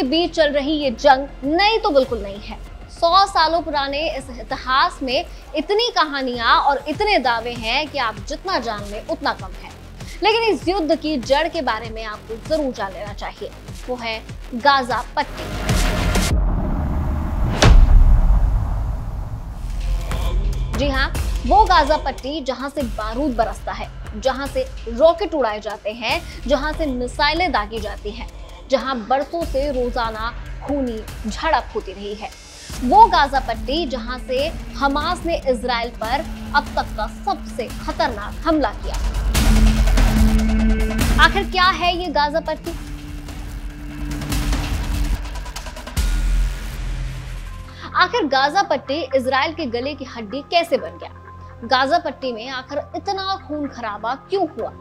बीच चल रही ये जंग नई तो बिल्कुल नहीं है। 100 सालों पुराने इस इतिहास में इतनी कहानियां और इतने दावे हैं कि आप जितना जान लें उतना कम है। लेकिन इस युद्ध की जड़ के बारे में आपको जरूर जान लेना चाहिए, वो है गाजा पट्टी। जी हाँ, वो गाजा पट्टी जहां से बारूद बरसता है, जहां से रॉकेट उड़ाए जाते हैं, जहां से मिसाइलें दागी जाती हैं, जहां बरसों से रोजाना खूनी झड़प होती रही है। वो गाजा पट्टी जहां से हमास ने इजराइल पर अब तक का सबसे खतरनाक हमला किया। आखिर क्या है ये गाजा पट्टी? आखिर गाजा पट्टी इजराइल के गले की हड्डी कैसे बन गया? गाजा पट्टी में आखिर इतना खून खराबा क्यों हुआ?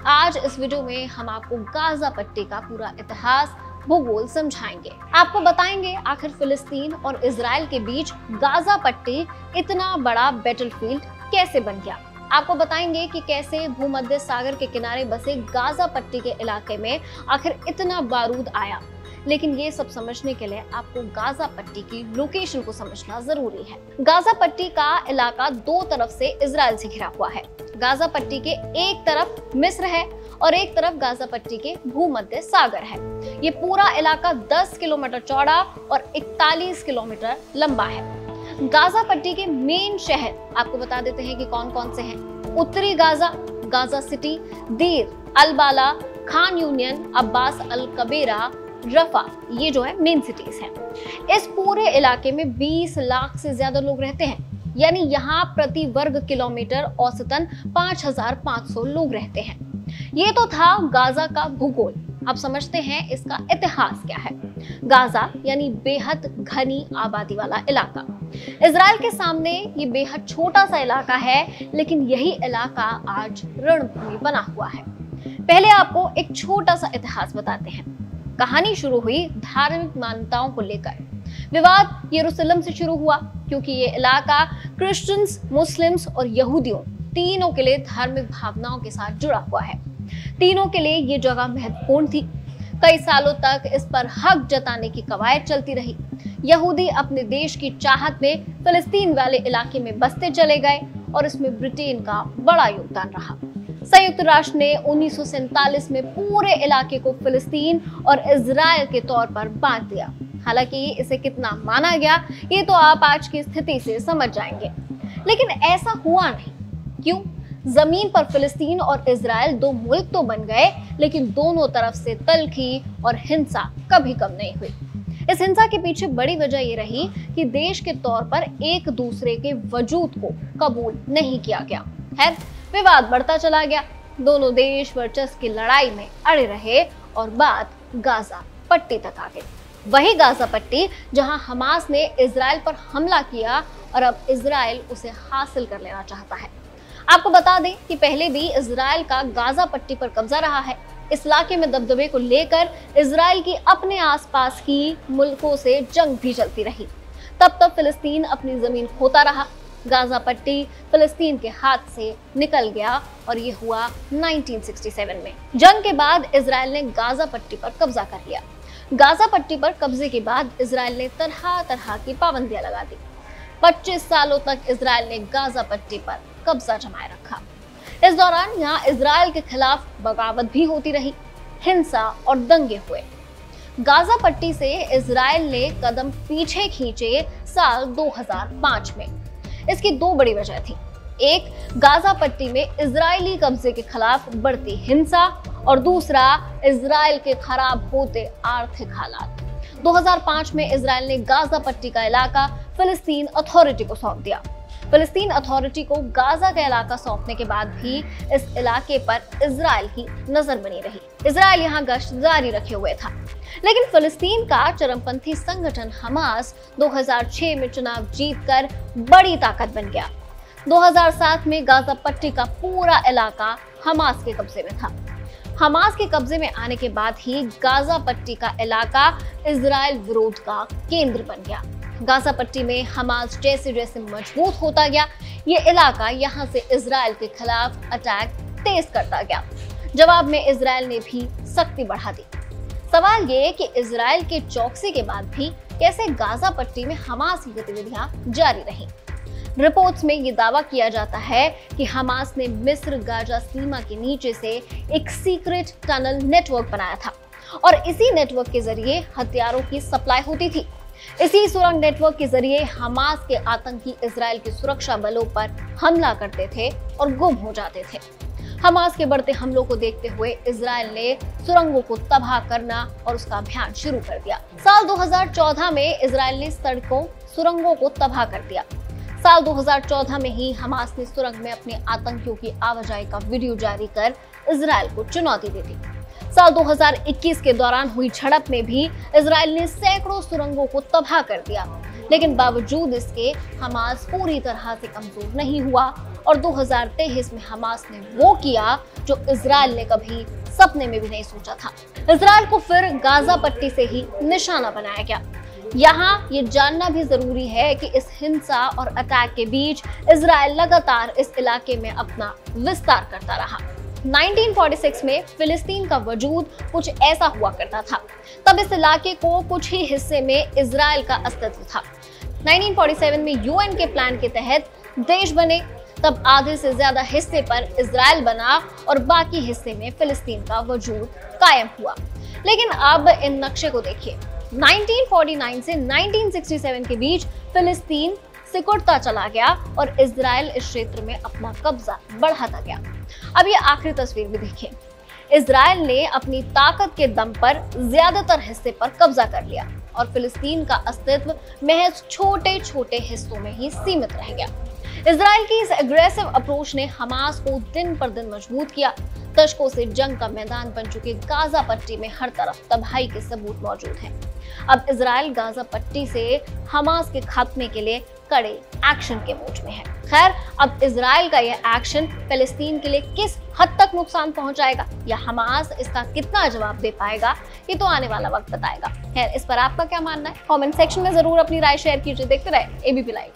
आज इस वीडियो में हम आपको गाजा पट्टी का पूरा इतिहास, भूगोल समझाएंगे। आपको बताएंगे आखिर फिलिस्तीन और इजराइल के बीच गाजा पट्टी इतना बड़ा बैटलफील्ड कैसे बन गया। आपको बताएंगे कि कैसे भूमध्य सागर के किनारे बसे गाजा पट्टी के इलाके में आखिर इतना बारूद आया। लेकिन ये सब समझने के लिए आपको गाजा पट्टी की लोकेशन को समझना जरूरी है। गाजा पट्टी का इलाका दो तरफ से इजराइल से घिरा हुआ है। गाजा पट्टी के एक तरफ मिस्र है और एक तरफ गाजा पट्टी के भूमध्य सागर है। ये पूरा इलाका 10 किलोमीटर चौड़ा और 41 किलोमीटर लंबा है। गाजा पट्टी के मेन शहर आपको बता देते हैं कि कौन कौन से हैं। उत्तरी गाजा, गाजा सिटी, दीर अल बाला, खान यूनियन, अब्बास अल कबीरा, रफा, ये जो है मेन सिटीज हैं। इस पूरे इलाके में 20 लाख से ज्यादा लोग रहते हैं, यानी यहाँ प्रति वर्ग किलोमीटर औसतन 5500 लोग रहते हैं। ये तो था गाजा का भूगोल। अब समझते हैं इसका इतिहास क्या है। गाजा यानी बेहद घनी आबादी वाला इलाका। इजराइल के सामने ये बेहद छोटा सा इलाका है, लेकिन यही इलाका आज रणभूमि बना हुआ है। पहले आपको एक छोटा सा इतिहास बताते हैं। कहानी शुरू हुई धार्मिक मान्यताओं को लेकर। विवाद यरूशलेम से शुरू हुआ क्योंकि ये इलाका क्रिश्चियंस, मुस्लिम्स और यहूदियों तीनों के लिए धार्मिक भावनाओं के साथ जुड़ा हुआ है। तीनों के लिए ये जगह महत्वपूर्ण थी। कई सालों तक इस पर हक जताने की कवायद चलती रही। यहूदी अपने देश की चाहत में फिलिस्तीन वाले इलाके में बसते चले गए और इसमें ब्रिटेन का बड़ा योगदान रहा। संयुक्त राष्ट्र ने 1947 में पूरे इलाके को फिलिस्तीन और इजराइल के तौर पर बांट दिया। हालांकि इसे कितना माना गया ये तो आप आज की स्थिति से समझ जाएंगे, लेकिन ऐसा हुआ नहीं। क्यों? जमीन पर फिलिस्तीन और इजराइल दो मुल्क तो बन गए, लेकिन दोनों तरफ से तल्खी और हिंसा कभी कम नहीं हुई। इस हिंसा के पीछे बड़ी वजह ये रही कि देश के तौर पर एक दूसरे के वजूद को कबूल नहीं किया गया। खैर, विवाद बढ़ता चला गया। दोनों देश वर्चस्व की लड़ाई में अड़े रहे और बात गाजा पट्टी तक आ गई। वही गाजा पट्टी जहां हमास ने इजराइल पर हमला किया और अब इजराइल उसे हासिल कर लेना चाहता है। आपको बता दें कि पहले भी इजराइल का गाजा पट्टी पर कब्जा रहा है। इस इलाके में दबदबे को लेकर इजराइल की अपने आसपास की मुल्कों से जंग भी चलती रही। तब फिलिस्तीन अपनी जमीन खोता रहा। गाजा पट्टी फिलिस्तीन के हाथ से निकल गया और ये हुआ 1967 में। जंग के बाद इजराइल ने गाजा पट्टी पर कब्जा कर लिया। गाजा पट्टी पर कब्जे के बाद इजराइल ने तरह तरह की पाबंदियां लगा दी। 25 सालों तक इजराइल ने गाजा पट्टी पर कब्जा जमाए रखा। इस दौरान यहाँ इजराइल के खिलाफ बगावत भी होती रही, हिंसा और दंगे हुए। गाजा पट्टी से इजराइल ने कदम पीछे खींचे साल 2005 में। इसकी दो बड़ी वजह थी। एक, गाजा पट्टी में इजरायली कब्जे के खिलाफ बढ़ती हिंसा और दूसरा, इजराइल के खराब होते आर्थिक हालात। 2005 में इजराइल ने गाजा पट्टी का इलाका फिलिस्तीन अथॉरिटी को सौंप दिया। फिलिस्तीन अथॉरिटी को गाजा का इलाका सौंपने के बाद भी इस इलाके पर इजराइल की नजर बनी रही। इजराइल यहाँ गश्त जारी रखे हुए था। लेकिन फिलिस्तीन का चरमपंथी संगठन हमास 2006 में चुनाव जीतकर बड़ी ताकत बन गया। 2007 में गाजा पट्टी का पूरा इलाका हमास के कब्जे में था। हमास के कब्जे में आने के बाद ही गाजा पट्टी का इलाका इजराइल विरोध का केंद्र बन गया। गाजा पट्टी में हमास जैसे जैसे मजबूत होता गया, ये इलाका यहाँ से इजराइल के खिलाफ अटैक तेज करता गया। जवाब में इजराइल ने भी सख्ती बढ़ा दी। सवाल ये कि इजराइल के चौकसी के बाद भी कैसे गाजा पट्टी में हमास की गतिविधियां जारी रहीं। रिपोर्ट्स में ये दावा किया जाता है कि हमास ने मिस्र गाजा सीमा के नीचे से एक सीक्रेट टनल नेटवर्क बनाया था और इसी नेटवर्क के जरिए हथियारों की सप्लाई होती थी। इसी सुरंग नेटवर्क के जरिए हमास के आतंकी इजराइल के सुरक्षा बलों पर हमला करते थे और गुम हो जाते थे। हमास के बढ़ते हमलों को देखते हुए इजराइल ने सुरंगों को तबाह करना और उसका अभियान शुरू कर दिया। साल 2014 में इजराइल ने सड़कों सुरंगों को तबाह कर दिया। साल 2014 में ही हमास ने सुरंग में अपने आतंकियों की आवाजाही का वीडियो जारी कर इजराइल को चुनौती दी थी। साल 2021 के दौरान हुई झड़प में भी इजराइल ने सैकड़ों सुरंगों को तबाह कर दिया, लेकिन बावजूद इसके हमास पूरी तरह से कमजोर नहीं हुआ और 2023 में हमास ने वो किया जो इजराइल ने कभी सपने में भी नहीं सोचा था। इजराइल को फिर गाजा पट्टी से ही निशाना बनाया गया। यहाँ ये जानना भी जरूरी है कि इस हिंसा और अटैक के बीच इजराइल लगातार इस इलाके में अपना विस्तार करता रहा। 1946 में फिलिस्तीन का वजूद कुछ ऐसा हुआ करता था। तब इस इलाके को कुछ ही हिस्से में इजराइल का अस्तित्व था। 1947 में यूएन के प्लान के तहत देश बने, तब आधे से ज्यादा हिस्से पर इजराइल बना और बाकी हिस्से में फिलिस्तीन का वजूद कायम हुआ। लेकिन अब इन नक्शे को देखिए। 1949 से 1967 के बीच फिलिस्तीन सिकुड़ता चला गया और इजराइल इस क्षेत्र में अपना कब्जा बढ़ाता गया। अब ये आखिरी तस्वीर भी देखिए। इजराइल ने अपनी ताकत के दम पर ज्यादातर हिस्से पर कब्जा कर लिया और फिलिस्तीन का अस्तित्व महज छोटे छोटे हिस्सों में ही सीमित रह गया। इजराइल की इस एग्रेसिव अप्रोच ने हमास को दिन पर दिन मजबूत किया। दशकों से जंग का मैदान बन चुके गाजा पट्टी में हर तरफ तबाही के सबूत मौजूद हैं। अब इजराइल गाजा पट्टी से हमास के खात्मे के लिए कड़े एक्शन के मूड में है। खैर, अब इजराइल का यह एक्शन फिलिस्तीन के लिए किस हद तक नुकसान पहुंचाएगा या हमास इसका कितना जवाब दे पाएगा, ये तो आने वाला वक्त बताएगा। खैर, इस पर आपका क्या मानना है? कमेंट सेक्शन में जरूर अपनी राय शेयर कीजिए। देखते रहे एबीपी लाइव।